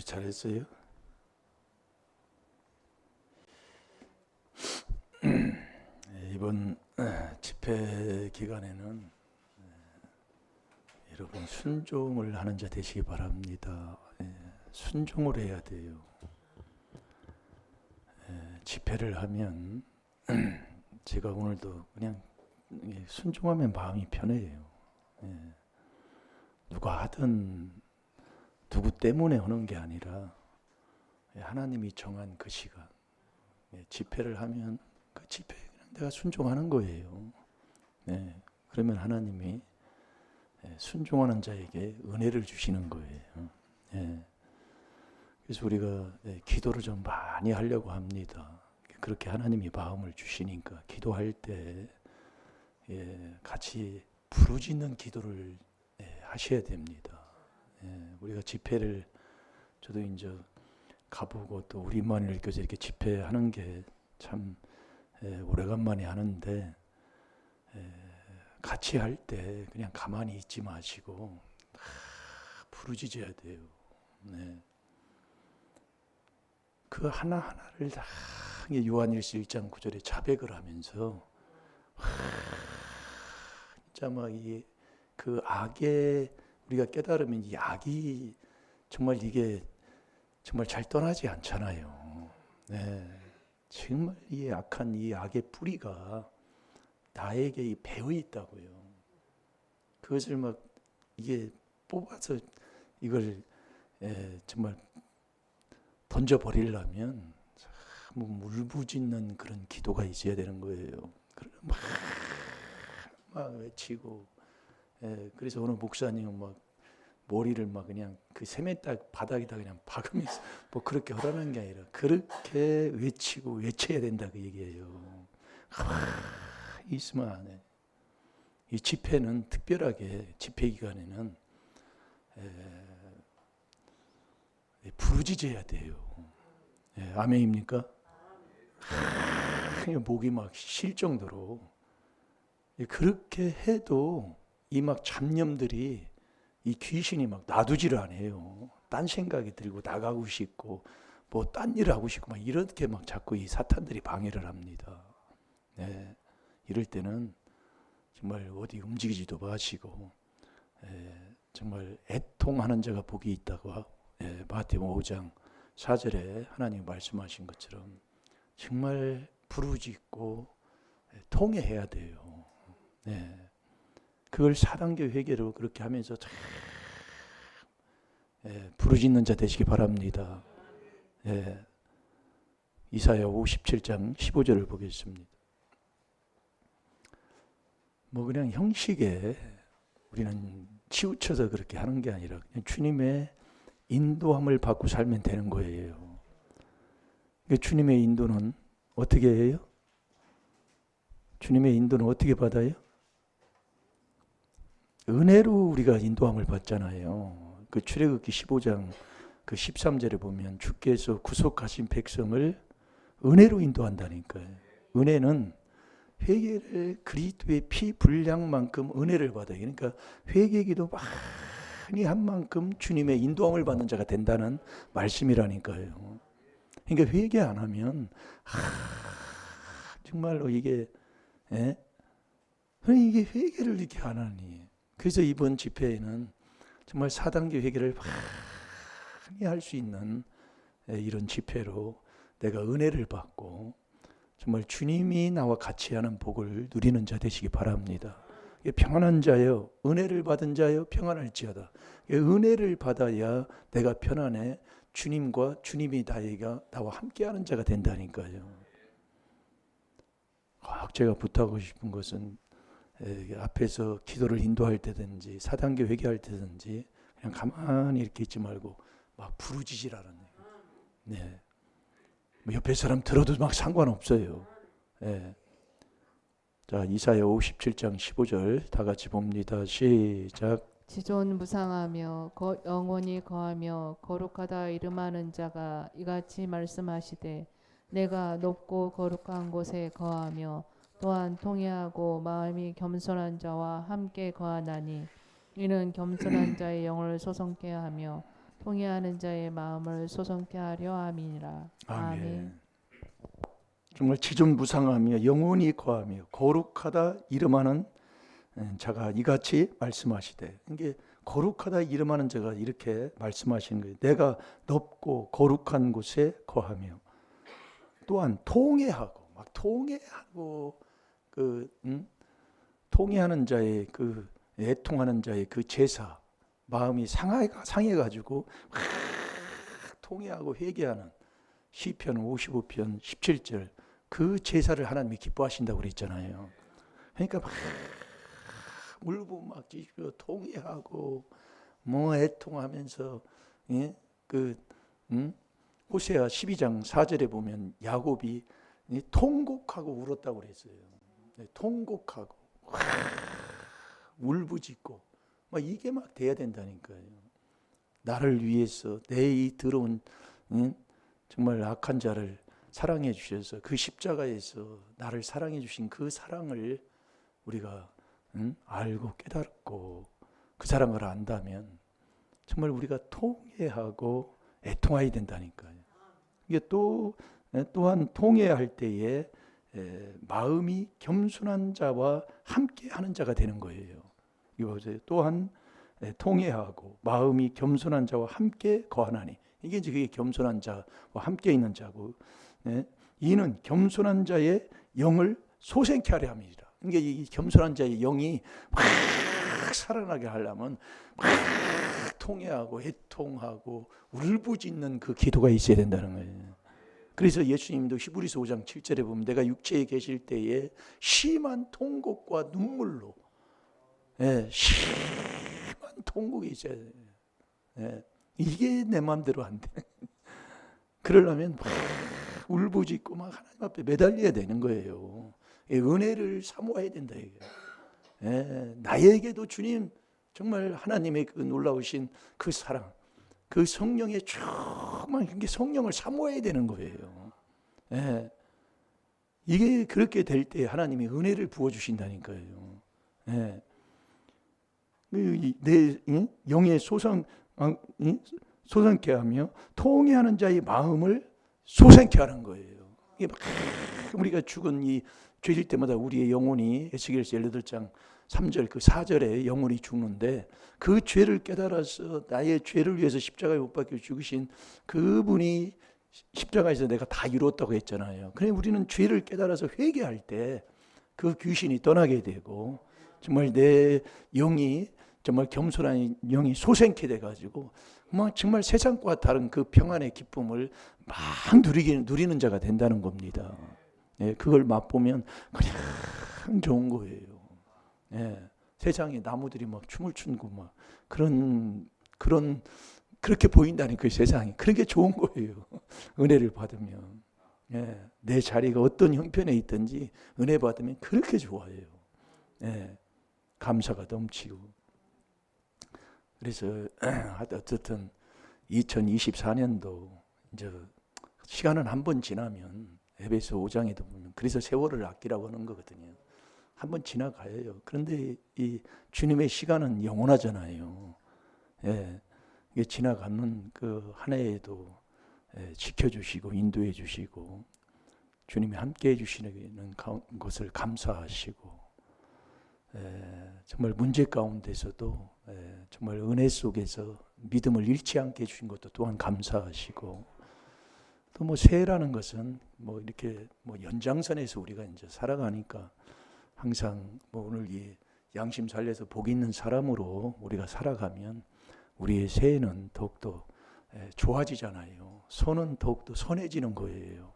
잘했어요. 이번 집회 기간에는 여러분 순종을 하는 자 되시기 바랍니다. 순종을 해야 돼요. 집회를 하면 제가 오늘도 그냥 순종하면 마음이 편해요. 누가 하든 누구 때문에 하는 게 아니라 하나님이 정한 그 시간 집회를 하면 그 집회에 그냥 내가 순종하는 거예요. 그러면 하나님이 순종하는 자에게 은혜를 주시는 거예요. 그래서 우리가 기도를 좀 많이 하려고 합니다. 그렇게 하나님이 마음을 주시니까 기도할 때 같이 부르짖는 기도를 하셔야 됩니다. 우리가 집회를 저도 이제 가보고 또 우리만을 교회 이렇게 집회하는 게 참 오래간만에 하는데 같이 할 때 그냥 가만히 있지 마시고 부르짖어야 돼요. 그 하나하나를 다 요한일서 1장 9절에 자백을 하면서 진짜 막 그 악에 우리가 깨달으면 이 악이 정말 이게 정말 잘 떠나지 않잖아요. 정말 이 악한 이 악의 뿌리가 나에게 배어 있다고요. 그것을 막 이게 뽑아서 이걸 정말 던져버리려면 참 울부짖는 그런 기도가 있어야 되는 거예요. 막 외치고 그래서 어느 목사님은 막 머리를 막 그냥 그 세면딱 바닥에다 그냥 박으면서 뭐 그렇게 하라는 게 아니라 그렇게 외치고 외쳐야 된다 그 얘기예요. 있으면 안 해. 이 집회는 특별하게 집회 기간에는 부르짖어야 돼요. 아멘입니까? 목이 막 쉴 정도로 그렇게 해도 이 막 잡념들이 이 귀신이 막 놔두지를 않아요. 딴 생각이 들고 나가고 싶고 뭐 딴 일을 하고 싶고 막 이렇게 막 자꾸 이 사탄들이 방해를 합니다. 이럴 때는 정말 어디 움직이지도 마시고 정말 애통하는 자가 복이 있다고 마태복음 5장 4절에 하나님 말씀하신 것처럼 정말 부르짖고 통회해야 돼요. 그걸 4단계 회개로 그렇게 하면서 참 부르짖는 자 되시기 바랍니다. 이사야 57장 15절을 보겠습니다. 뭐 그냥 형식에 우리는 치우쳐서 그렇게 하는 게 아니라 그냥 주님의 인도함을 받고 살면 되는 거예요. 주님의 인도는 어떻게 해요? 주님의 인도는 어떻게 받아요? 은혜로 우리가 인도함을 받잖아요. 그 출애굽기 15장 그 13절에 보면 주께서 구속하신 백성을 은혜로 인도한다니까요. 은혜는 회개를 그리스도의 피 분량만큼 은혜를 받아요. 그러니까 회개기도 많이 한 만큼 주님의 인도함을 받는 자가 된다는 말씀이라니까요. 그러니까 회개 안 하면 정말로 이게 이게 회개를 이렇게 안 하니. 그래서 이번 집회에는 정말 4단계 회개를 많이 할 수 있는 이런 집회로 내가 은혜를 받고 정말 주님이 나와 같이 하는 복을 누리는 자 되시기 바랍니다. 평안한 자요, 은혜를 받은 자요, 평안할지어다. 은혜를 받아야 내가 편안해. 주님과 주님이 나와 함께하는 자가 된다니까요. 제가 부탁하고 싶은 것은 앞에서 기도를 인도할 때든지 4단계 회개할 때든지 그냥 가만히 이렇게 있지 말고 막 부르짖으라는 얘기예요. 뭐 옆에 사람 들어도 막 상관없어요. 자, 이사야 57장 15절 다 같이 봅니다. 시작. 지존 무상하며 영원히 거하며 거룩하다 이름하는 자가 이같이 말씀하시되 내가 높고 거룩한 곳에 거하며 또한 통회하고 마음이 겸손한 자와 함께 거하나니 이는 겸손한 자의 영을 소성케 하며 통회하는 자의 마음을 소성케 하려 함이니라. 아멘. 정말 지존무상하며 영원히 거하며 거룩하다 이름하는 자가 이같이 말씀하시되, 이게 거룩하다 이름하는 자가 이렇게 말씀하시는 거예요. 내가 높고 거룩한 곳에 거하며, 또한 통회하고, 막 통회하고, 통회하는 자의 그 애통하는 자의 그 제사, 마음이 상해가지고 통회하고 회개하는 시편 55편 17절 그 제사를 하나님이 기뻐하신다고 그랬잖아요. 그러니까 막 울고 막 찢고 통회하고 뭐 애통하면서, 예? 호세아 12장 4절에 보면 야곱이 통곡하고 울었다고 그랬어요. 통곡하고 울부짖고 막 이게 막 돼야 된다니까요. 나를 위해서 내 이 더러운 정말 악한 자를 사랑해 주셔서 그 십자가에서 나를 사랑해 주신 그 사랑을 우리가 알고 깨닫고 그 사랑을 안다면 정말 우리가 통회하고 애통해야 된다니까요. 이게 또한 통회할 때에 마음이 겸손한 자와 함께하는 자가 되는 거예요. 이거 보세요. 또한 통회하고 마음이 겸손한 자와 함께 거하나니, 이게 이제 그게 겸손한 자와 함께 있는 자고, 이는 겸손한 자의 영을 소생케 하려 함이라. 그러니까 이 겸손한 자의 영이 막 살아나게 하려면 막 통회하고 애통하고 울부짖는 그 기도가 있어야 된다는 거예요. 그래서 예수님도 히브리서 5장 7절에 보면 내가 육체에 계실 때에 심한 통곡과 눈물로, 심한 통곡이 있어야 돼요. 이게 내 마음대로 안 돼. 그러려면 막 울부짖고 막 하나님 앞에 매달려야 되는 거예요. 은혜를 사모해야 된다 이게. 나에게도 주님 정말 하나님의 그 놀라우신 그 사랑, 그 성령의 충만, 그 성령을 사모해야 되는 거예요. 이게 그렇게 될 때 하나님이 은혜를 부어주신다니까요. 내 영의 소생케 하며 통회하는 자의 마음을 소생케 하는 거예요. 이게 막 우리가 죽은 이 죄질 때마다 우리의 영혼이 에스겔서 18장 3절 그 4절에 영혼이 죽는데, 그 죄를 깨달아서 나의 죄를 위해서 십자가에 못 박혀 죽으신 그분이 십자가에서 내가 다 이뤘다고 했잖아요. 그래 우리는 죄를 깨달아서 회개할 때 그 귀신이 떠나게 되고 정말 내 영이 정말 겸손한 영이 소생케 돼가지고 막 정말 세상과 다른 그 평안의 기쁨을 막 누리는 자가 된다는 겁니다. 그걸 맛보면 그냥 좋은 거예요. 세상에 나무들이 막 춤을 추고 막 그렇게 보인다는 그 세상이 그렇게 좋은 거예요. 은혜를 받으면. 내 자리가 어떤 형편에 있든지 은혜 받으면 그렇게 좋아해요. 감사가 넘치고. 그래서 어쨌든 2024년도 이제 시간은 한 번 지나면 에베소 5장에도 보면 그래서 세월을 아끼라고 하는 거거든요. 한 번 지나가요. 그런데 이 주님의 시간은 영원하잖아요. 이게 지나가는 그 한 해에도 지켜주시고 인도해 주시고 주님이 함께해 주시는 것을 감사하시고, 정말 문제 가운데서도 정말 은혜 속에서 믿음을 잃지 않게 해주신 것도 또한 감사하시고, 또 뭐 새해라는 것은 뭐 이렇게 뭐 연장선에서 우리가 이제 살아가니까 항상 뭐 오늘 이 양심 살려서 복 있는 사람으로 우리가 살아가면 우리의 새해는 더욱더 좋아지잖아요. 선은 더욱더 선해지는 거예요.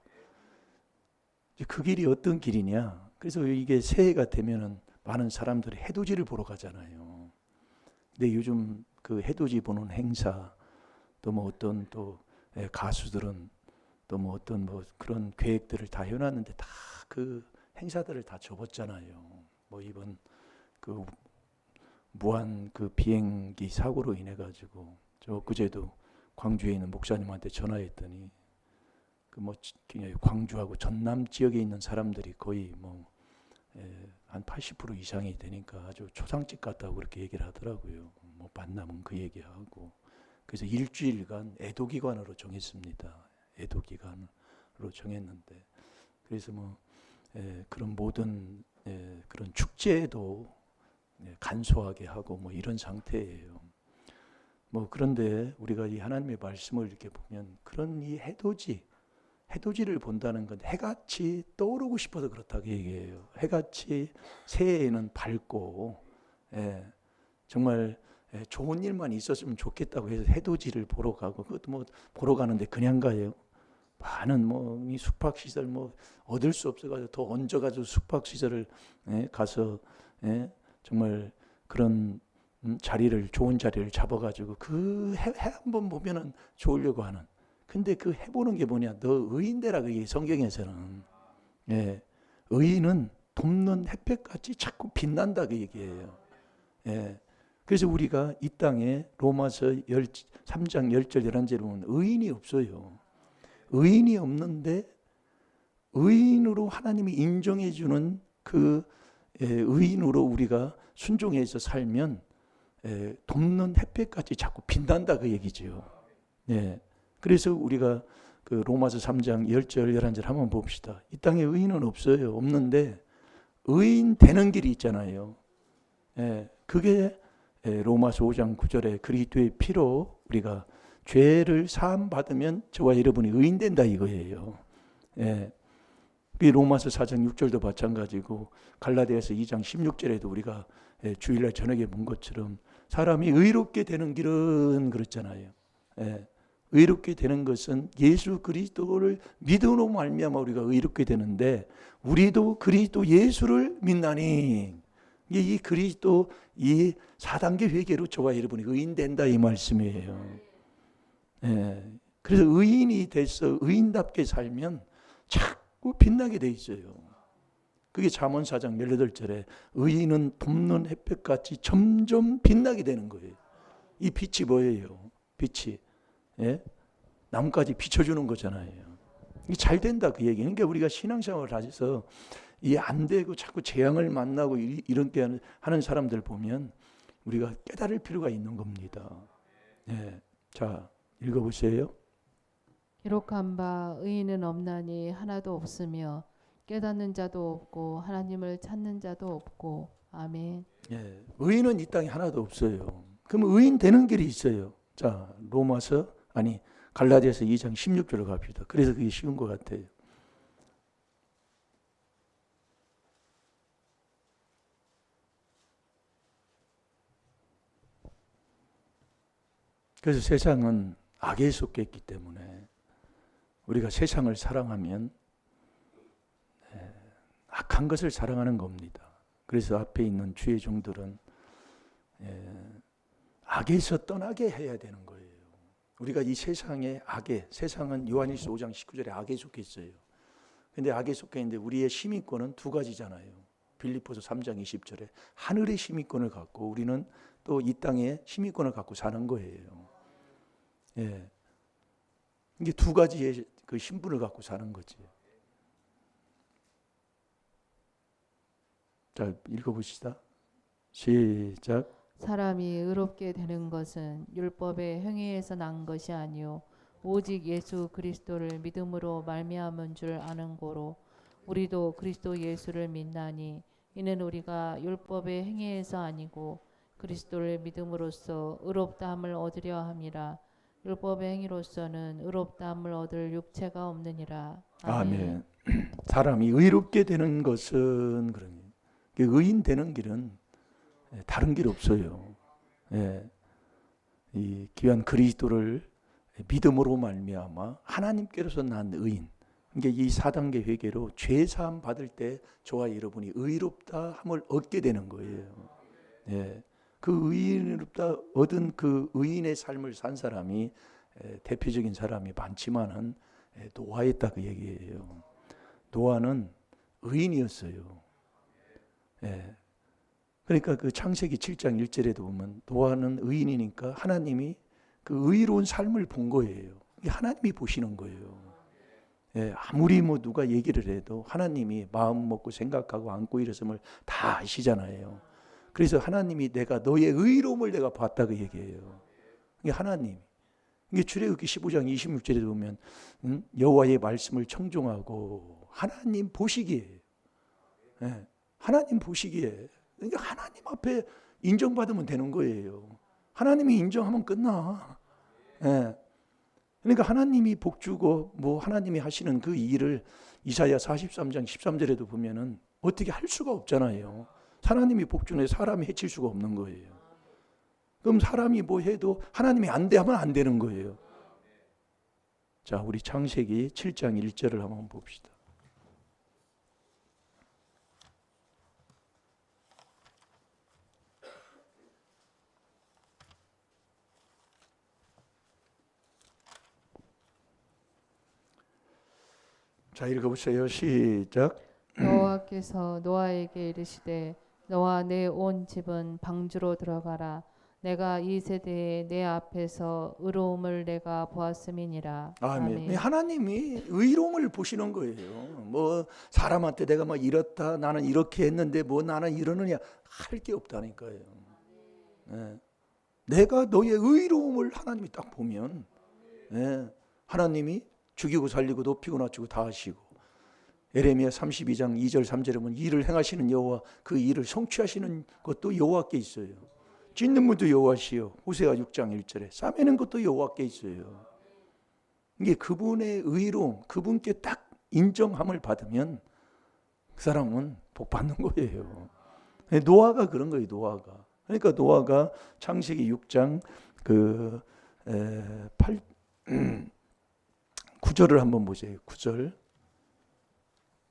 그 길이 어떤 길이냐? 그래서 이게 새해가 되면은 많은 사람들이 해돋이를 보러 가잖아요. 근데 요즘 그 해돋이 보는 행사, 또 뭐 어떤 또 가수들은 또 뭐 어떤 뭐 그런 계획들을 다 해놨는데 다 그 행사들을 다 접었잖아요. 뭐 이번 그 무한 그 비행기 사고로 인해 가지고 저 그제도 광주에 있는 목사님한테 전화했더니 그 뭐 광주하고 전남 지역에 있는 사람들이 거의 뭐 한 80% 이상이 되니까 아주 초상집 같다고 그렇게 얘기를 하더라고요. 뭐 만나면 그 얘기하고 그래서 일주일간 애도 기간으로 정했습니다. 애도 기간으로 정했는데, 그래서 그런 모든 그런 축제도 간소하게 하고 이런 상태예요. 그런데 우리가 이 하나님의 말씀을 이렇게 보면 그런 이 해돋이를 본다는 건 해같이 떠오르고 싶어서 그렇다고 얘기해요. 해같이 새해에는 밝고 정말 좋은 일만 있었으면 좋겠다고 해서 해돋이를 보러 가고, 그것도 보러 가는데 그냥 가요. 많은 이 숙박 시설 얻을 수 없어가지고 더 얹어가지고 숙박 시설을 가서 정말 그런 좋은 자리를 잡아가지고 그 해 한번 보면은 좋으려고 하는. 근데 그 해보는 게 뭐냐? 너 의인되라, 그게 성경에서는. 의인은 돕는 햇볕같이 자꾸 빛난다, 그 얘기예요. 그래서 우리가 이 땅에 로마서 3장 10절 11절에 보면 의인이 없어요. 의인이 없는데 의인으로 하나님이 인정해 주는 그 의인으로 우리가 순종해서 살면 돕는 햇볕같이 자꾸 빛난다, 그 얘기죠. 그래서 우리가 그 로마서 3장 10절 11절 한번 봅시다. 이 땅에 의인은 없어요. 없는데 의인 되는 길이 있잖아요. 그게 로마서 5장 9절에 그리스도의 피로 우리가 죄를 사함 받으면 저와 여러분이 의인 된다, 이거예요. 그 로마서 4장 6절도 마찬가지고 갈라디아서 2장 16절에도 우리가 주일날 저녁에 본 것처럼 사람이 의롭게 되는 길은 그렇잖아요. 의롭게 되는 것은 예수 그리스도를 믿음으로 말미암아 우리가 의롭게 되는데, 우리도 그리스도 예수를 믿나니, 이 그리스도 이 4단계 회개로 저와 여러분이 의인 된다, 이 말씀이에요. 그래서 의인이 돼서 의인답게 살면 자꾸 빛나게 돼 있어요. 그게 잠언 4장 18절에 의인은 돕는 햇볕같이 점점 빛나게 되는 거예요. 이 빛이 뭐예요? 빛이 남까지 비춰주는 거잖아요. 이게 잘 된다, 그 얘기. 그러니까 우리가 신앙생활을 하셔서 이 안 되고 자꾸 재앙을 만나고 이렇게 하는 사람들 보면 우리가 깨달을 필요가 있는 겁니다. 자, 읽어보세요. 기록한 바 의인은 없나니 하나도 없으며 깨닫는 자도 없고 하나님을 찾는 자도 없고. 아멘. 의인은 이 땅에 하나도 없어요. 그럼 의인 되는 길이 있어요. 자, 갈라디아서 2장 16절로 갑시다. 그래서 그게 쉬운 것 같아요. 그래서 세상은 악에 속해 있기 때문에 우리가 세상을 사랑하면 악한 것을 사랑하는 겁니다. 그래서 앞에 있는 주의 종들은 악에서 떠나게 해야 되는 거예요. 우리가 이 세상은 요한일서 5장 19절에 악에 속해 있어요. 근데 악에 속해 있는데 우리의 시민권은 두 가지잖아요. 빌립보서 3장 20절에 하늘의 시민권을 갖고 우리는 또 이 땅에 시민권을 갖고 사는 거예요. 이게 두 가지의 그 신분을 갖고 사는 거지. 자, 읽어보시다. 시작. 사람이 의롭게 되는 것은 율법의 행위에서 난 것이 아니요 오직 예수 그리스도를 믿음으로 말미암은 줄 아는 고로 우리도 그리스도 예수를 믿나니 이는 우리가 율법의 행위에서 아니고 그리스도를 믿음으로써 의롭다함을 얻으려 함이라. 율법의 행위로서는 의롭다함을 얻을 육체가 없느니라. 아멘. 사람이 의롭게 되는 것은 그런 의인 되는 길은 다른 길 없어요. 이 귀한 그리스도를 믿음으로 말미암아 하나님께로서 난 의인. 이게 이 4단계 회개로 죄 사함 받을 때 저와 여러분이 의롭다함을 얻게 되는 거예요. 그 의롭다 얻은 그 의인의 삶을 산 사람이 대표적인 사람이 많지만은 노아였다, 그 얘기예요. 노아는 의인이었어요. 그러니까 그 창세기 7장 1절에도 보면 노아는 의인이니까 하나님이 그 의로운 삶을 본 거예요. 하나님이 보시는 거예요. 아무리 누가 얘기를 해도 하나님이 마음 먹고 생각하고 안고 일어섬을 다 아시잖아요. 그래서 하나님이 내가 너의 의로움을 내가 봤다, 그 얘기예요. 이게 하나님. 이게 출애굽기 15장 26절에 보면 여호와의 말씀을 청종하고 하나님 보시기에, 예, 하나님 보시기에, 그러니까 하나님 앞에 인정받으면 되는 거예요. 하나님이 인정하면 끝나. 예. 그러니까 하나님이 복 주고 뭐 하나님이 하시는 그 일을 이사야 43장 13절에도 보면은 어떻게 할 수가 없잖아요. 하나님이 복 주는 사람이 해칠 수가 없는 거예요. 그럼 사람이 뭐 해도 하나님이 안 돼 하면 안 되는 거예요. 자, 우리 창세기 7장 1절을 한번 봅시다. 자, 읽어보세요. 시작. 여호와께서 노아에게 이르시되 너와 내 온 집은 방주로 들어가라. 내가 이 세대에 내 앞에서 의로움을 내가 보았음이니라. 아멘. 하나님이 의로움을 보시는 거예요. 뭐 사람한테 내가 막 이렇다, 나는 이렇게 했는데 뭐 나는 이러느냐 할 게 없다니까요. 네. 내가 너의 의로움을 하나님이 딱 보면, 네, 하나님이 죽이고 살리고 높이고 낮추고 다 하시고, 예레미야 32장 2절 3절에 보면 일을 행하시는 여호와, 그 일을 성취하시는 것도 여호와께 있어요. 짓는 분도 여호와시요. 호세아 6장 1절에 싸매는 것도 여호와께 있어요. 이게 그분의 의로움, 그분께 딱 인정함을 받으면 그 사람은 복 받는 거예요. 노아가 그런 거예요. 노아가. 그러니까 노아가 창세기 6장 9절을 한번 보세요. 9절.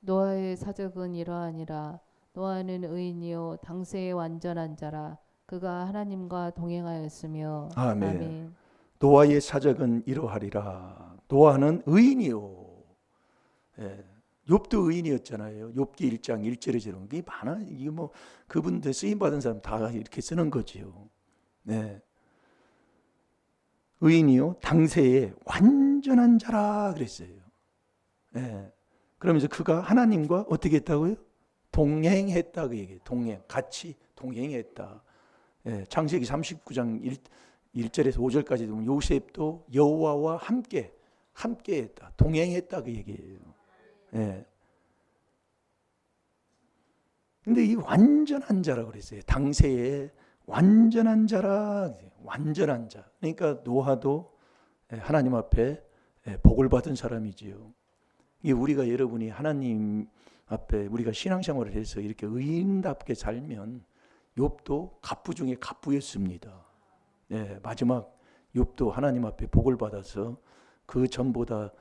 노아의 사적은 이러하니라. 노아는 의인이요 당세의 완전한 자라. 그가 하나님과 동행하였으며. 아멘. 아멘. 노아의 사적은 이러하리라. 노아는 의인이요. 예. 욥도 의인이었잖아요. 욥기 1장 1절에 저런 게 많아. 이게 뭐 그분들 쓰임 받은 사람 다 이렇게 쓰는 거지요. 네. 의인이요 당세의 완전한 자라 그랬어요. 예. 그러면서 그가 하나님과 어떻게 했다고요? 동행했다 그 얘기예요. 동행, 같이 동행했다. 예. 창세기 39장 1절에서 5절까지 보면 요셉도 여호와와 함께했다, 동행했다 그 얘기예요. 예. 근데 이 완전한 자라고 그랬어요. 당세의 완전한 자라, 완전한 자. 그러니까 노아도 하나님 앞에 복을 받은 사람이지요. 이게 우리가 여러분이 하나님 앞에 우리가 신앙생활을 해서 이렇게 의인답게 살면, 욥도 갑부 중에 갑부였습니다. 네, 마지막 욥도 하나님 앞에 복을 받아서 그 전보다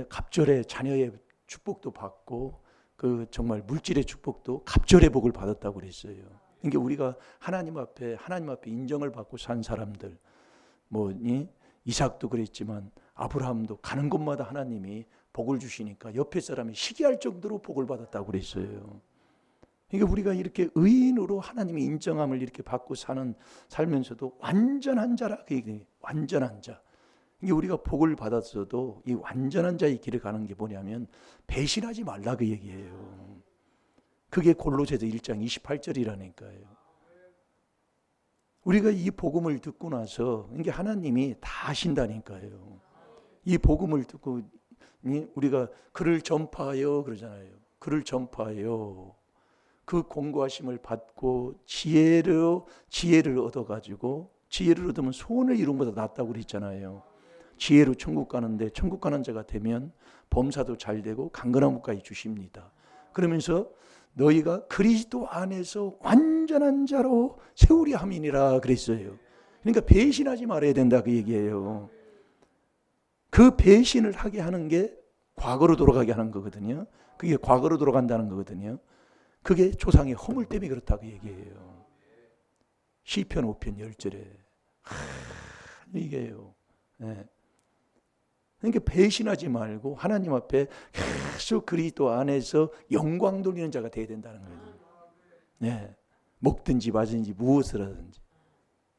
갑절의 자녀의 축복도 받고 그 정말 물질의 축복도 갑절의 복을 받았다고 그랬어요. 그러니까 우리가 하나님 앞에 인정을 받고 산 사람들, 뭐 이삭도 그랬지만 아브라함도 가는 곳마다 하나님이 복을 주시니까 옆에 사람이 시기할 정도로 복을 받았다고 그랬어요. 그러니까 우리가 이렇게 의인으로 하나님의 인정함을 이렇게 받고 살면서도 완전한 자라 그 얘기예요. 완전한 자. 이게 우리가 복을 받았어도 이 완전한 자의 길을 가는 게 뭐냐면 배신하지 말라 그 얘기예요. 그게 골로새서 1장 28절이라니까요. 우리가 이 복음을 듣고 나서 이게 하나님이 다 하신다니까요. 이 복음을 듣고 우리가 그를 전파하여 그러잖아요. 그를 전파하여 그 공고하심을 받고 지혜를 얻어가지고, 지혜를 얻으면 소원을 이룬 것보다 낫다고 그랬잖아요. 지혜로 천국 가는데, 천국 가는 자가 되면 범사도 잘 되고 강건한 것까지 주십니다. 그러면서 너희가 그리스도 안에서 완전한 자로 세우리 함이니라 그랬어요. 그러니까 배신하지 말아야 된다 그 얘기예요. 그 배신을 하게 하는 게 과거로 돌아가게 하는 거거든요. 그게 과거로 돌아간다는 거거든요. 그게 조상의 허물 때문에 그렇다고 얘기해요. 시편 5편 10절에 이게요. 네. 그러니까 배신하지 말고 하나님 앞에 계속 그리스도 안에서 영광 돌리는 자가 되어야 된다는 거예요. 네. 먹든지 마든지 무엇을 하든지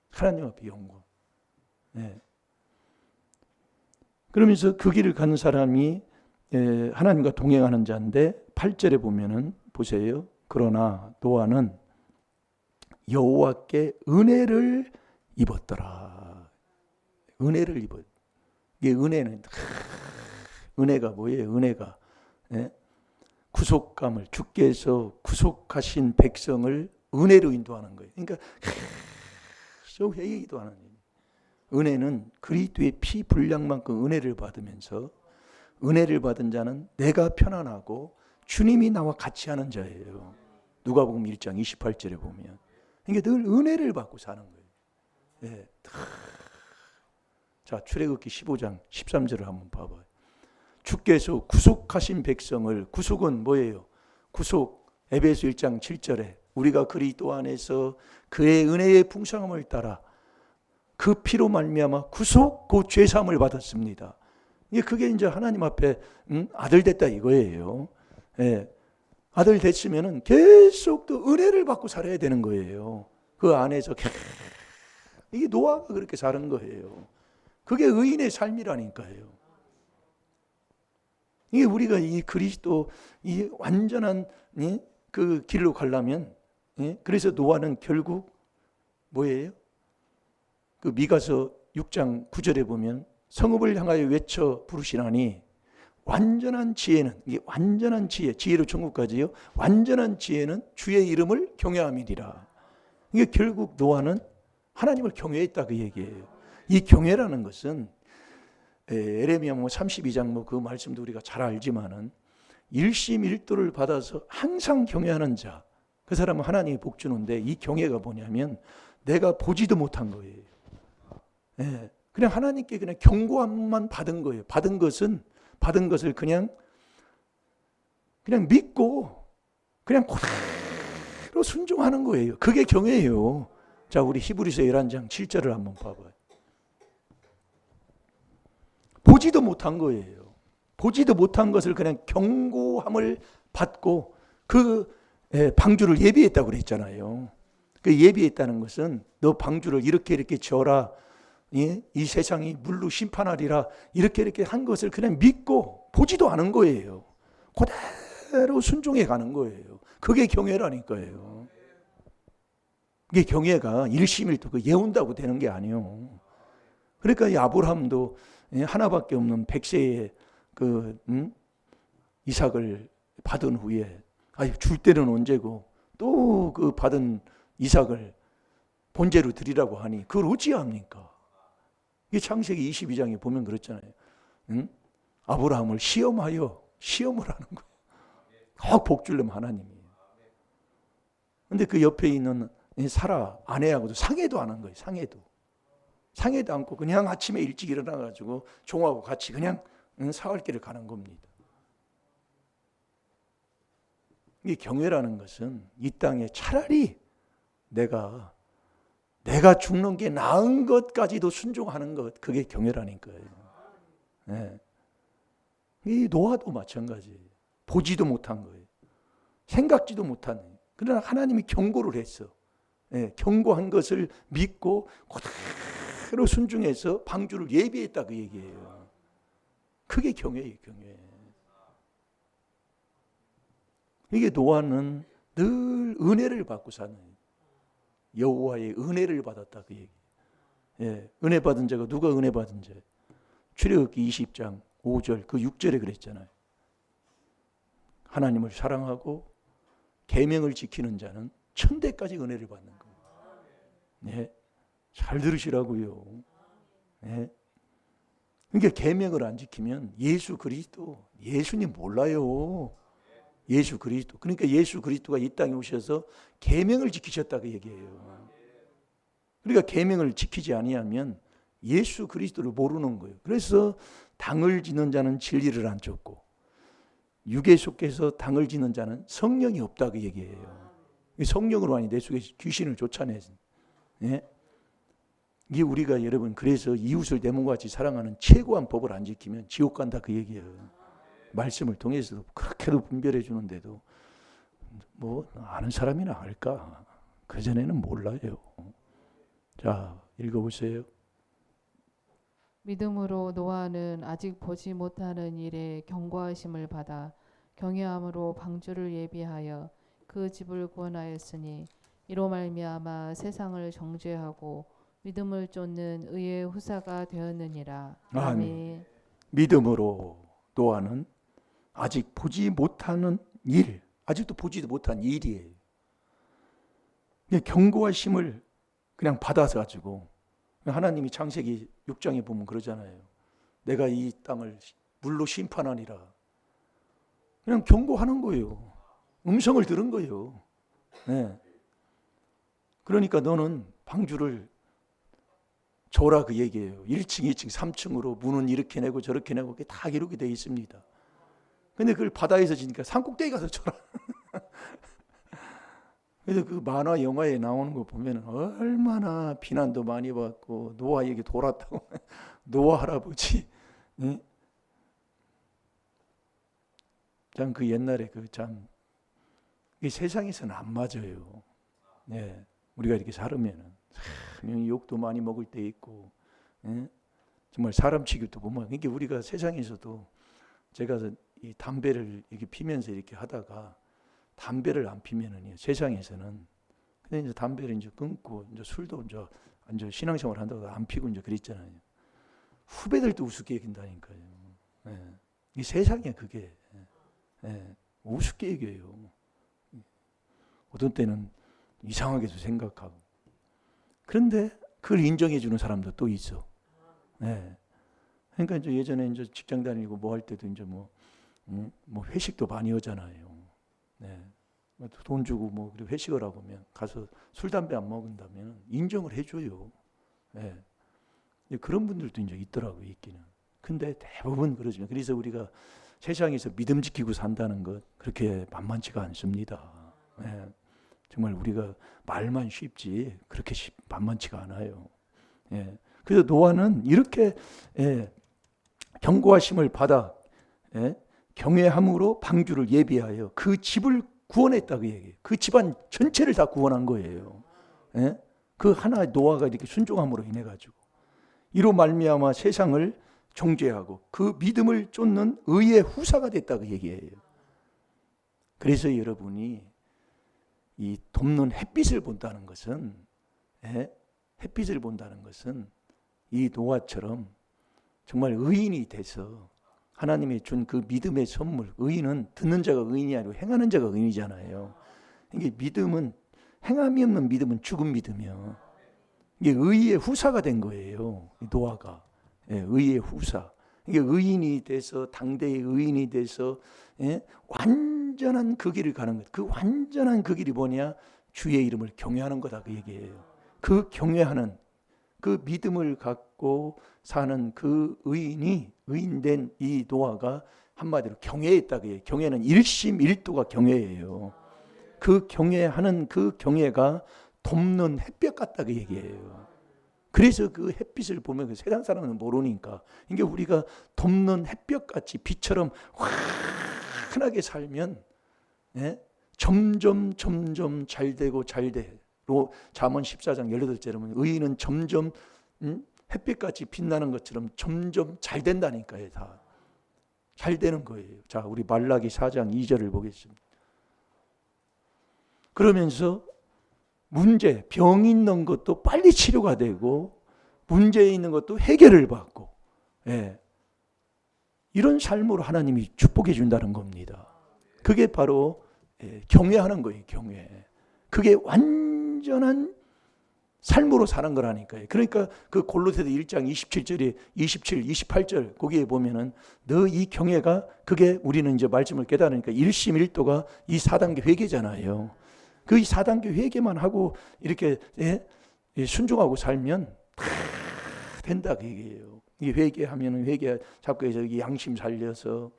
하나님 앞에 영광. 네. 그러면서 그 길을 가는 사람이 하나님과 동행하는 자인데 8절에 보면은 보세요. 그러나 노아는 여호와께 은혜를 입었더라. 은혜를 입었. 이게 은혜가 뭐예요? 은혜가 예? 구속감을 주께서 구속하신 백성을 은혜로 인도하는 거예요. 그러니까 계속 회개기도 하는 거예요. 은혜는 그리스도의 피 분량만큼 은혜를 받으면서 은혜를 받은 자는 내가 편안하고 주님이 나와 같이 하는 자예요. 누가복음 1장 28절에 보면. 그러니까 늘 은혜를 받고 사는 거예요. 예. 자, 출애굽기 15장 13절을 한번 봐봐요. 주께서 구속하신 백성을, 구속은 뭐예요? 구속, 에베소 1장 7절에 우리가 그리스도 안에서 그의 은혜의 풍성함을 따라 그 피로 말미암아 구속, 그 죄사함을 받았습니다. 그게 이제 하나님 앞에 아들 됐다 이거예요. 예. 아들 됐으면은 계속 또 은혜를 받고 살아야 되는 거예요. 그 안에서 이게 노아가 그렇게 사는 거예요. 그게 의인의 삶이라니까요. 이게 우리가 이 그리스도 이 완전한 그 길로 가려면 그래서 노아는 결국 뭐예요? 그 미가서 6장 9절에 보면 성읍을 향하여 외쳐 부르시나니 완전한 지혜는 이게 완전한 지혜로 천국까지요. 완전한 지혜는 주의 이름을 경외함이니라. 이게 결국 노아는 하나님을 경외했다 그 얘기예요. 이 경외라는 것은 에레미야 32장 그 말씀도 우리가 잘 알지만은 일심일도를 받아서 항상 경외하는 자, 그 사람은 하나님이 복 주는데 이 경외가 뭐냐면 내가 보지도 못한 거예요. 예, 그냥 하나님께 그냥 경고함만 받은 거예요. 받은 것을 그냥 믿고 그냥 그대로 순종하는 거예요. 그게 경외예요. 자, 우리 히브리서 11장 7절을 한번 봐봐요. 보지도 못한 거예요. 보지도 못한 것을 그냥 경고함을 받고 그 방주를 예비했다고 그랬잖아요. 그 예비했다는 것은 너 방주를 이렇게 지어라. 이 세상이 물로 심판하리라. 이렇게 한 것을 그냥 믿고 보지도 않은 거예요. 그대로 순종해 가는 거예요. 그게 경외라니까요. 이게 경외가 일심일도 그 예운다고 되는 게 아니에요. 그러니까 이 아브라함도 하나밖에 없는 백세의 그 이삭을 받은 후에 줄 때는 언제고 또 그 받은 이삭을 번제로 드리라고 하니 그걸 어찌합니까? 이 창세기 22장에 보면 그렇잖아요. 아브라함을 시험을 하는 거예요. 꼭 복 주려면 하나님이에요. 근데 그 옆에 있는 사라 아내하고도 상의도 안 한 거예요. 상의도 않고 그냥 아침에 일찍 일어나가지고 종하고 같이 그냥 사흘길을 가는 겁니다. 이 경외라는 것은 이 땅에 차라리 내가 죽는 게 나은 것까지도 순종하는 것, 그게 경외라니까요. 네. 이 노아도 마찬가지예요. 보지도 못한 거예요. 생각지도 못한 거예요. 그러나 하나님이 경고를 했어. 네. 경고한 것을 믿고 그대로 순종해서 방주를 예비했다 그 얘기예요. 그게 경외예요, 경외. 이게 노아는 늘 은혜를 받고 사는 여호와의 은혜를 받았다 그 얘기. 예, 은혜 받은 자가 누가 은혜 받은 자? 출애굽기 20장 5절 그 6절에 그랬잖아요. 하나님을 사랑하고 계명을 지키는 자는 천대까지 은혜를 받는 거예요. 네, 잘 들으시라고요. 네. 그러니까 계명을 안 지키면 예수님 몰라요. 예수 그리스도. 그러니까 예수 그리스도가 이 땅에 오셔서 계명을 지키셨다 그 얘기예요. 그러니까 계명을 지키지 아니하면 예수 그리스도를 모르는 거예요. 그래서 당을 지는 자는 진리를 안 쫓고 육에 속해서 당을 지는 자는 성령이 없다 그 얘기예요. 성령으로 아니 내 속에 귀신을 쫓아내지. 예? 이게 우리가 여러분 그래서 이웃을 내 몸과 같이 사랑하는 최고한 법을 안 지키면 지옥 간다 그 얘기예요. 말씀을 통해서도 그렇게도 분별해 주는데도 뭐 아는 사람이나 알까? 그전에는 몰라요. 자, 읽어보세요. 믿음으로 노아는 아직 보지 못하는 일에 경고하심을 받아 경외함으로 방주를 예비하여 그 집을 구원하였으니 이로 말미암아 세상을 정죄하고 믿음을 쫓는 의의 후사가 되었느니라. 아멘. 믿음으로 노아는 아직 보지 못하는 일, 아직도 보지도 못한 일이에요. 경고하심을 그냥 받아서 가지고, 하나님이 창세기 6장에 보면 그러잖아요. 내가 이 땅을 물로 심판하니라. 그냥 경고하는 거예요. 음성을 들은 거예요. 네. 그러니까 너는 방주를 줘라, 그 얘기예요. 1층, 2층, 3층으로 문은 이렇게 내고 저렇게 내고 그게 다 기록이 되어 있습니다. 근데 그걸 바다에서 지니까 산꼭대기 가서 줘라. 그래서 그 만화 영화에 나오는 거 보면 얼마나 비난도 많이 받고 노아에게 돌았다고. 노아 할아버지. 네? 참 그 옛날에 참 세상에서는 안 맞아요. 네. 우리가 이렇게 살으면은 욕도 많이 먹을 때 있고, 예? 정말 사람 취급도 못 먹어. 그러니까 우리가 세상에서도 제가 이 담배를 이렇게 피면서 이렇게 하다가 담배를 안 피면은요, 세상에서는 근데 이제 담배를 이제 끊고 이제 술도 이제 신앙생활 한다고 안 피고 이제 그랬잖아요. 후배들도 우습게 여긴다니까요. 예. 이 세상에 그게 우습게 여겨요. 어떤 때는 이상하게도 생각하고. 그런데 그걸 인정해 주는 사람도 또 있어. 네. 그러니까 이제 예전에 이제 직장 다니고 뭐 할 때도 이제 뭐 회식도 많이 하잖아요. 네. 돈 주고 뭐 그리고 회식을 하고 면 가서 술 담배 안 먹는다면 인정을 해줘요. 네. 그런 분들도 이제 있더라고요, 있기는. 근데 대부분 그러지만 그래서 우리가 세상에서 믿음 지키고 산다는 것 그렇게 만만치가 않습니다. 네. 정말 우리가 말만 쉽지 그렇게 만만치가 않아요. 예. 그래서 노아는 이렇게 경고하심을 받아 경외함으로 방주를 예비하여 그 집을 구원했다, 그 얘기예요. 그 집안 전체를 다 구원한 거예요. 예? 그 하나 노아가 이렇게 순종함으로 인해 가지고 이로 말미암아 세상을 정죄하고 그 믿음을 쫓는 의의 후사가 됐다, 그 얘기예요. 그래서 여러분이 이 돕는 햇빛을 본다는 것은 햇빛을 본다는 것은 이 노아처럼 정말 의인이 돼서 하나님이 준 그 믿음의 선물, 의인은 듣는 자가 의인이 아니고 행하는 자가 의인이잖아요. 이게 믿음은 행함이 없는 믿음은 죽은 믿음이요. 이게 의의 후사가 된 거예요. 노아가 의의 후사. 이게 의인이 돼서 당대의 의인이 돼서 완전한 그 길을 가는 것. 그 완전한 그 길이 뭐냐? 주의 이름을 경외하는 거다, 그 얘기예요. 그 경외하는 그 믿음을 갖고 사는 그 의인된 이 노아가 한마디로 경외했다, 그 얘기예요. 경외는 일심일도가 경외예요. 그 경외하는 그 경외가 돕는 햇볕 같다, 그 얘기예요. 그래서 그 햇빛을 보면 그 세상 사람은 모르니까 이게 우리가 돕는 햇볕같이 빛처럼 환하게 살면 점점 잘 되고 잘 돼. 잠언 14장 18절에 보면 의인은 점점 햇빛같이 빛나는 것처럼 점점 잘 된다니까요. 다 잘 되는 거예요. 자, 우리 말라기 4장 2절을 보겠습니다. 그러면서 문제, 병 있는 것도 빨리 치료가 되고 문제 있는 것도 해결을 받고 이런 삶으로 하나님이 축복해 준다는 겁니다. 그게 바로 경외하는 거예요. 경외. 그게 완전한 삶으로 사는 거라니까요. 그러니까 그 골로새서 1장 27절에 27, 28절 거기에 보면은 너 이 경외가 그게 우리는 이제 말씀을 깨달으니까 일심일도가 이 4단계 회개잖아요. 그 4단계 회개만 하고 이렇게 순종하고 살면 다 된다, 그 얘기예요. 이 회개하면은 회개 자꾸 해서 양심 살려서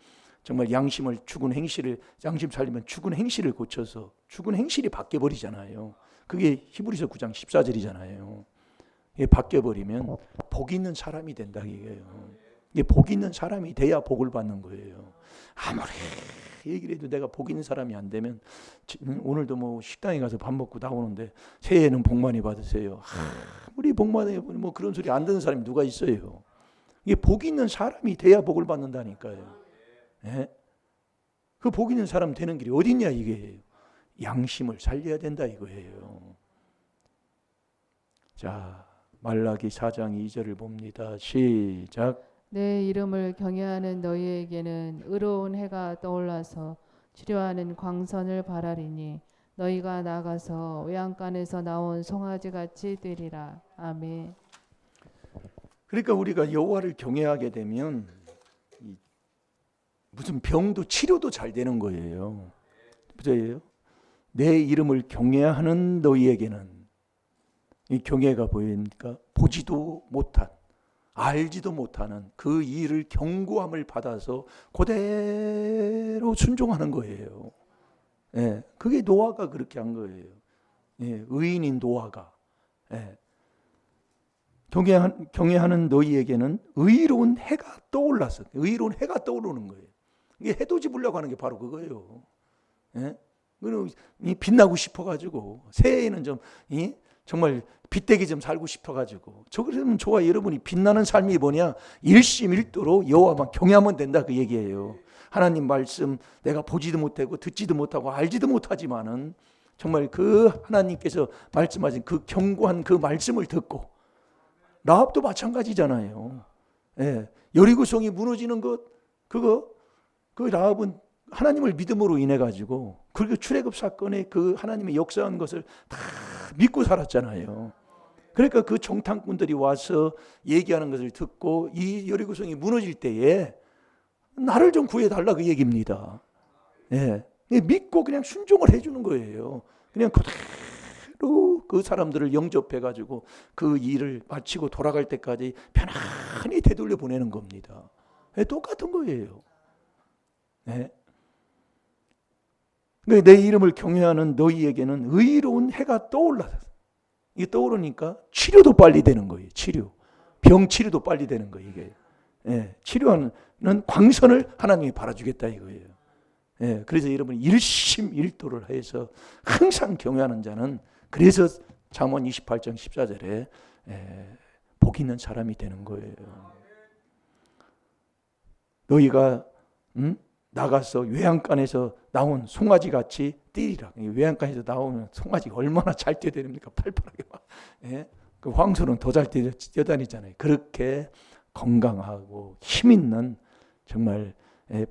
정말 양심을 죽은 행실을 양심 살리면 죽은 행실을 고쳐서 죽은 행실이 바뀌어 버리잖아요. 그게 히브리서 9장 14절이잖아요. 이게 바뀌어 버리면 복 있는 사람이 된다, 이게요. 이게 복 있는 사람이 돼야 복을 받는 거예요. 아무리 얘기를 해도 내가 복 있는 사람이 안 되면 오늘도 뭐 식당에 가서 밥 먹고 나오는데 새해에는 복 많이 받으세요. 아무리 복 많이 뭐 그런 소리 안 듣는 사람이 누가 있어요. 이게 복 있는 사람이 돼야 복을 받는다니까요. 그 복 있는 사람 되는 길이 어디 있냐, 이게. 양심을 살려야 된다, 이거예요. 자, 말라기 4장 2절을 봅니다. 시작. 내 이름을 경외하는 너희에게는 의로운 해가 떠올라서 치료하는 광선을 바라리니 너희가 나가서 외양간에서 나온 송아지같이 되리라. 아멘. 그러니까 우리가 여호와를 경외하게 되면 무슨 병도 치료도 잘 되는 거예요. 그죠? 내 이름을 경외하는 너희에게는, 이 경외가 보입니까? 보지도 못한, 알지도 못하는 그 일을 경고함을 받아서 그대로 순종하는 거예요. 예, 그게 노아가 그렇게 한 거예요. 예, 의인인 노아가. 예. 경외하는 너희에게는 의로운 해가 떠올라서, 의로운 해가 떠오르는 거예요. 이게 해돋이 보려고 하는 게 바로 그거예요. 예? 빛나고 싶어가지고 새해에는 좀 정말 빛되게 좀 살고 싶어가지고, 저 그러면 좋아. 여러분이 빛나는 삶이 뭐냐? 일심일도로 여호와만 경외하면 된다, 그 얘기예요. 하나님 말씀 내가 보지도 못하고 듣지도 못하고 알지도 못하지만은 정말 그 하나님께서 말씀하신 그 견고한 그 말씀을 듣고, 라합도 마찬가지잖아요. 예. 여리고성이 무너지는 것, 그 라합은 하나님을 믿음으로 인해 가지고, 그리고 출애굽 사건에 그 하나님의 역사한 것을 다 믿고 살았잖아요. 그러니까 그 정탐꾼들이 와서 얘기하는 것을 듣고 이 여리고성이 무너질 때에 나를 좀 구해달라, 그 얘기입니다. 예. 믿고 그냥 순종을 해주는 거예요. 그냥 그대로 그 사람들을 영접해가지고 그 일을 마치고 돌아갈 때까지 편안히 되돌려 보내는 겁니다. 예, 똑같은 거예요. 예. 내 이름을 경외하는 너희에게는 의로운 해가 떠올라서, 이게 떠오르니까 치료도 빨리 되는 거예요. 치료, 병 치료도 빨리 되는 거예요. 이게 치료하는 광선을 하나님이 바라주겠다 이거예요. 그래서 여러분 일심일도를 해서 항상 경외하는 자는, 그래서 잠언 28장 14절에 복 있는 사람이 되는 거예요. 너희가 나가서 외양간에서 나온 송아지같이 뛰리라. 외양간에서 나오면 송아지가 얼마나 잘 뛰어다닙니까? 팔팔하게 막. 그 황소는 더 잘 뛰어다니잖아요. 그렇게 건강하고 힘 있는 정말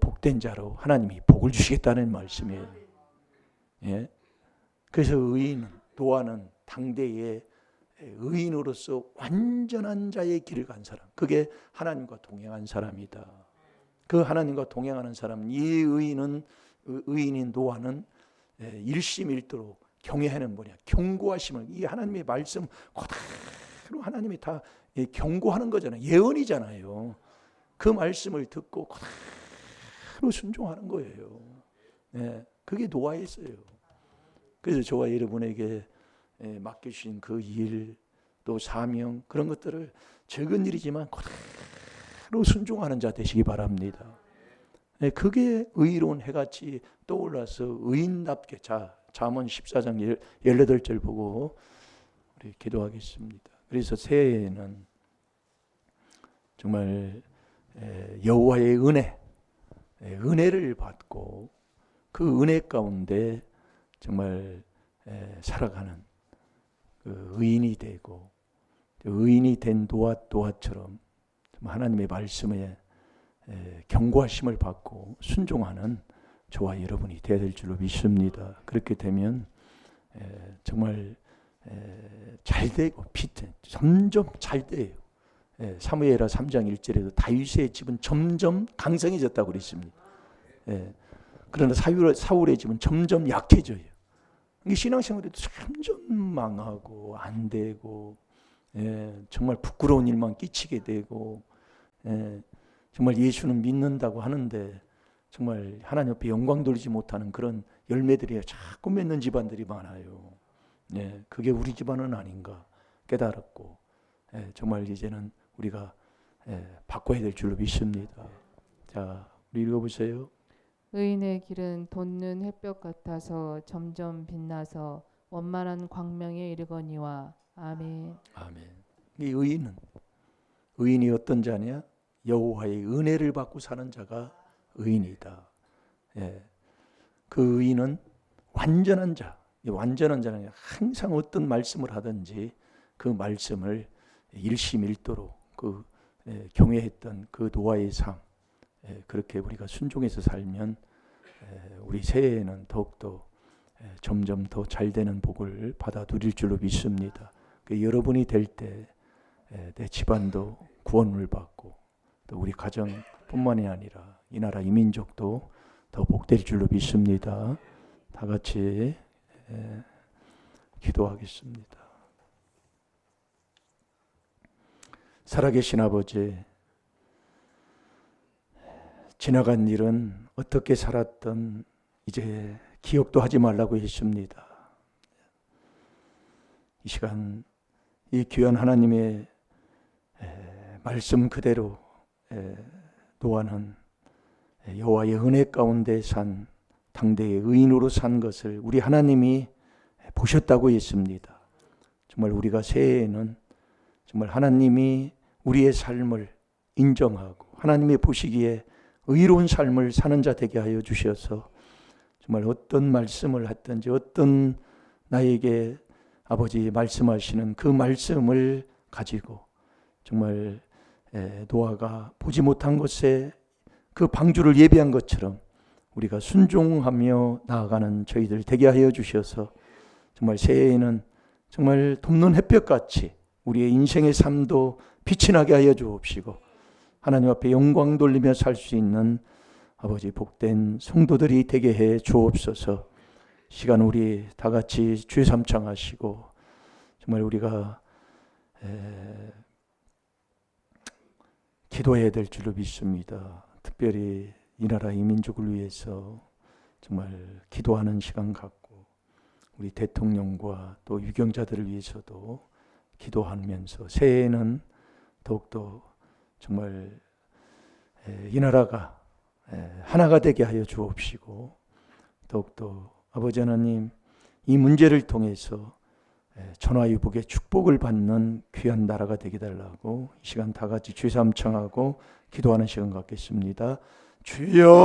복된 자로 하나님이 복을 주시겠다는 말씀이에요. 그래서 노아는 당대의 의인으로서 완전한 자의 길을 간 사람, 그게 하나님과 동행한 사람이다. 그 하나님과 동행하는 사람, 이 의인인 노아는 일심일도로 경외하는 뭐냐? 경고하심을, 이 하나님의 말씀 그대로 하나님이 다 경고하는 거잖아요. 예언이잖아요. 그 말씀을 듣고 그대로 순종하는 거예요. 그게 노아였어요. 그래서 저와 여러분에게 맡겨주신 그 일, 또 사명, 그런 것들을 적은 일이지만 그대로 순종하는 자 되시기 바랍니다. 그게 의로운 해같이 떠올라서 의인답게, 잠언 14장 18절 보고 우리 기도하겠습니다. 그래서 새해에는 정말 여호와의 은혜를 받고 그 은혜 가운데 정말 살아가는 그 의인이 되고, 의인이 된 노아처럼 하나님의 말씀에 경고하심을 받고 순종하는 저와 여러분이 되어야 될 줄로 믿습니다. 그렇게 되면 정말 잘 되고 점점 잘 돼요. 사무엘하 3장 1절에도 다윗의 집은 점점 강성해졌다고 그랬습니다. 그러나 사울의 집은 점점 약해져요. 신앙생활에도 점점 망하고 안 되고, 정말 부끄러운 일만 끼치게 되고, 정말 예수는 믿는다고 하는데 정말 하나님 앞에 영광 돌리지 못하는 그런 열매들이 자꾸 맺는 집안들이 많아요. 그게 우리 집안은 아닌가 깨달았고, 정말 이제는 우리가 바꿔야 될 줄로 믿습니다. 자, 우리 읽어보세요. 의인의 길은 돋는 햇볕 같아서 점점 빛나서 원만한 광명에 이르거니와. 아멘. 아멘. 이 의인이 어떤 자냐? 여호와의 은혜를 받고 사는 자가 의인이다. 그 의인은 완전한 자. 완전한 자는 항상 어떤 말씀을 하든지 그 말씀을 일심일도로 그 경외했던 그 노아의 삶, 그렇게 우리가 순종해서 살면 우리 새해에는 더욱더 점점 더 잘되는 복을 받아 누릴 줄로 믿습니다. 여러분이 될 때 내 집안도 구원을 받고 또 우리 가정뿐만이 아니라 이 나라 이 민족도 더 복될 줄로 믿습니다. 다 같이 기도하겠습니다. 살아계신 아버지, 지나간 일은 어떻게 살았던 이제 기억도 하지 말라고 했습니다. 이 시간 이 귀한 하나님의 말씀 그대로 노아는 여호와의 은혜 가운데 산 당대의 의인으로 산 것을 우리 하나님이 보셨다고 했습니다. 정말 우리가 새해에는 정말 하나님이 우리의 삶을 인정하고 하나님이 보시기에 의로운 삶을 사는 자 되게 하여 주셔서 정말 어떤 말씀을 했든지 어떤 나에게 아버지 말씀하시는 그 말씀을 가지고 정말 노아가 보지 못한 곳에 그 방주를 예비한 것처럼 우리가 순종하며 나아가는 저희들 되게 하여 주셔서 정말 새해에는 정말 돋는 햇볕같이 우리의 인생의 삶도 빛이 나게 하여 주옵시고 하나님 앞에 영광 돌리며 살 수 있는 아버지 복된 성도들이 되게 해 주옵소서. 시간 우리 다 같이 주의 삼창하시고 정말 우리가 기도해야 될 줄로 믿습니다. 특별히 이 나라 이 민족을 위해서 정말 기도하는 시간 갖고 우리 대통령과 또 유경자들을 위해서도 기도하면서 새해에는 더욱더 정말 이 나라가 하나가 되게 하여 주옵시고 더욱더 아버지 하나님 이 문제를 통해서 전화위복의 축복을 받는 귀한 나라가 되게 달라고 이 시간 다 같이 주의 삼창하고 기도하는 시간 갖겠습니다. 주여